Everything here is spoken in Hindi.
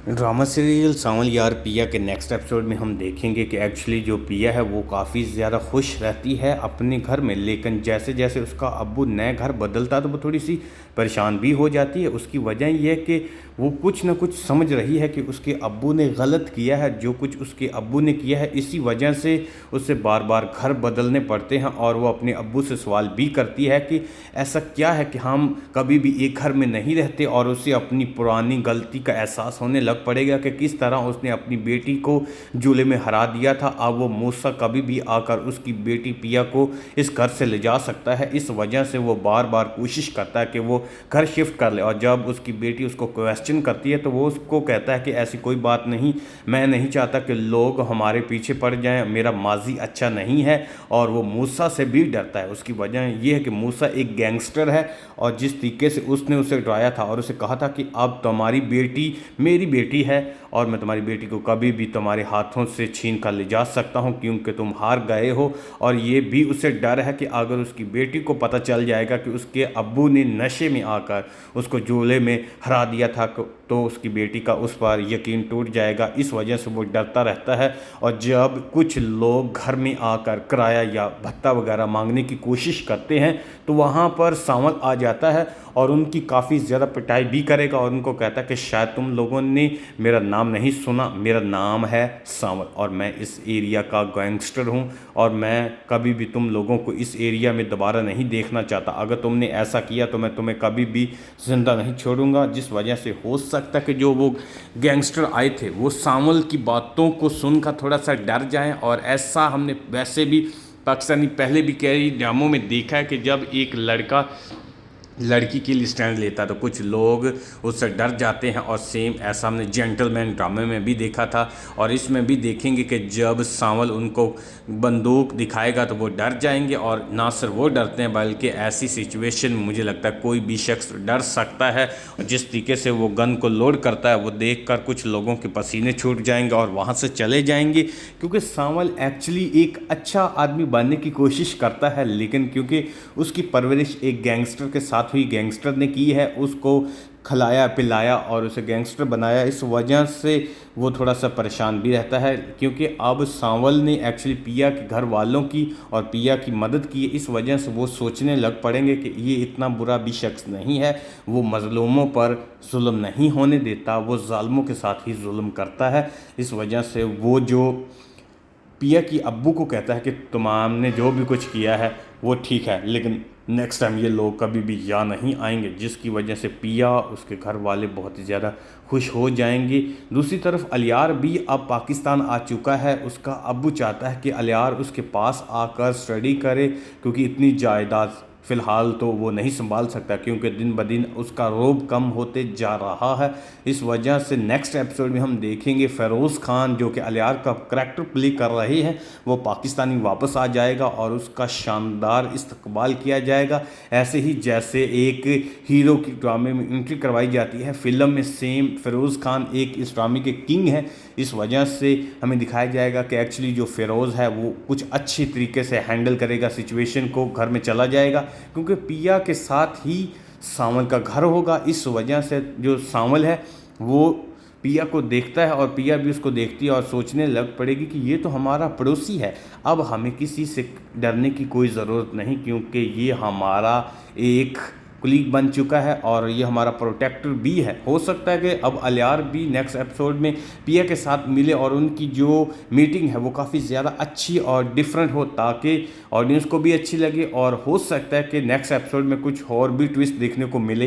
ड्रामा सीरियल सांवल यार पिया के नेक्स्ट एपिसोड में हम देखेंगे कि एक्चुअली जो पिया है वो काफ़ी ज़्यादा खुश रहती है अपने घर में, लेकिन जैसे जैसे उसका अब्बू नए घर बदलता है तो वो थोड़ी सी परेशान भी हो जाती है। उसकी वजह यह है कि वो कुछ ना कुछ समझ रही है कि उसके अब्बू ने गलत किया है। जो कुछ उसके अब्बू ने किया है इसी वजह से उसे बार बार घर बदलने पड़ते हैं, और वो अपने अब्बू से सवाल भी करती है कि ऐसा क्या है कि हम कभी भी एक घर में नहीं रहते, और उसे अपनी पुरानी गलती का एहसास होने लग पड़ेगा कि किस तरह उसने अपनी बेटी को जूले में हरा दिया था। अब वो मूसा कभी भी आकर उसकी बेटी पिया को इस घर से ले जा सकता है। इस वजह से वो बार बार कोशिश करता है कि वो घर शिफ्ट कर ले, और जब उसकी बेटी उसको क्वेश्चन करती है तो वो उसको कहता है कि ऐसी कोई बात नहीं, मैं नहीं चाहता कि लोग हमारे पीछे पड़ जाएं, मेरा माजी अच्छा नहीं है। और वो मूसा से भी डरता है। उसकी वजह यह है कि मूसा एक गैंगस्टर है, और जिस तरीके से उसने उसे डराया था और उसे कहा था कि अब तुम्हारी बेटी मेरी बेटी है और मैं तुम्हारी बेटी को कभी भी तुम्हारे हाथों से छीन कर ले जा सकता हूं क्योंकि तुम हार गए हो। और ये भी उसे डर है कि अगर उसकी बेटी को पता चल जाएगा कि उसके अब्बू ने नशे में आकर उसको जूले में हरा दिया था तो उसकी बेटी का उस पर यकीन टूट जाएगा। इस वजह से वो डरता रहता है। और जब कुछ लोग घर में आकर किराया या भत्ता वगैरह मांगने की कोशिश करते हैं तो वहाँ पर सांवल आ जाता है और उनकी काफ़ी ज़्यादा पिटाई भी करेगा, और उनको कहता है कि शायद तुम लोगों ने मेरा नाम नहीं सुना, मेरा नाम है सांवल और मैं इस एरिया का गैंगस्टर हूँ, और मैं कभी भी तुम लोगों को इस एरिया में दोबारा नहीं देखना चाहता। अगर तुमने ऐसा किया तो मैं तुम्हें कभी भी ज़िंदा नहीं छोड़ूंगा। जिस वजह से हो सकता है कि जो वो गैंगस्टर आए थे वो सांवल की बातों को सुनकर थोड़ा सा डर जाएं। और ऐसा हमने वैसे भी पाकिस्तानी पहले भी कई ड्रामों में देखा है कि जब एक लड़का लड़की के लिए स्टैंड लेता है तो कुछ लोग उससे डर जाते हैं, और सेम ऐसा हमने जेंटलमैन ड्रामे में भी देखा था। और इसमें भी देखेंगे कि जब सांवल उनको बंदूक दिखाएगा तो वो डर जाएंगे, और ना सिर्फ वो डरते हैं बल्कि ऐसी सिचुएशन मुझे लगता है कोई भी शख्स डर सकता है। और जिस तरीके से वो गन को लोड करता है वो देखकर कुछ लोगों के पसीने छूट जाएंगे और वहाँ से चले जाएंगे, क्योंकि सांवल एक्चुअली एक अच्छा आदमी बनने की कोशिश करता है, लेकिन क्योंकि उसकी परवरिश एक गैंगस्टर के साथ हुई, गैंगस्टर ने की है, उसको खिलाया पिलाया और उसे गैंगस्टर बनाया, इस वजह से वो थोड़ा सा परेशान भी रहता है। क्योंकि अब सांवल ने एक्चुअली पिया के घर वालों की और पिया की मदद की है, इस वजह से वो सोचने लग पड़ेंगे कि ये इतना बुरा भी शख्स नहीं है, वो मज़लूमों पर जुल्म नहीं होने देता, वो ज़ालिमों के साथ ही जुल्म करता है। इस वजह से वो जो पिया की अब्बू को कहता है कि तुमने जो भी कुछ किया है वो ठीक है, लेकिन नेक्स्ट टाइम ये लोग कभी भी यहाँ नहीं आएंगे, जिसकी वजह से पिया उसके घर वाले बहुत ही ज़्यादा खुश हो जाएंगे। दूसरी तरफ अलियार भी अब पाकिस्तान आ चुका है। उसका अब्बू चाहता है कि अलियार उसके पास आकर स्टडी करे, क्योंकि इतनी जायदाद फ़िलहाल तो वो नहीं संभाल सकता, क्योंकि दिन ब दिन उसका रोब कम होते जा रहा है। इस वजह से नेक्स्ट एपिसोड में हम देखेंगे फ़ेरोज़ खान जो कि अलियार का करैक्टर प्ले कर रहे हैं वो पाकिस्तानी वापस आ जाएगा और उसका शानदार इस्तकबाल किया जाएगा। ऐसे ही जैसे एक हीरो की ड्रामे में एंट्री करवाई जाती है फ़िल्म में, सेम फ़ेरोज़ खान एक इस ड्रामे के किंग हैं। इस वजह से हमें दिखाया जाएगा कि एक्चुअली जो फ़ेरोज़ है वो कुछ अच्छी तरीके से हैंडल करेगा सिचुएशन को, घर में चला जाएगा, क्योंकि पिया के साथ ही सांवल का घर होगा। इस वजह से जो सांवल है वो पिया को देखता है और पिया भी उसको देखती है और सोचने लग पड़ेगी कि ये तो हमारा पड़ोसी है, अब हमें किसी से डरने की कोई ज़रूरत नहीं, क्योंकि ये हमारा एक कुलीग बन चुका है और ये हमारा प्रोटेक्टर भी है। हो सकता है कि अब अलियार भी नेक्स्ट एपिसोड में पिया के साथ मिले और उनकी जो मीटिंग है वो काफ़ी ज़्यादा अच्छी और डिफरेंट हो, ताकि ऑडियंस को भी अच्छी लगे, और हो सकता है कि नेक्स्ट एपिसोड में कुछ और भी ट्विस्ट देखने को मिले।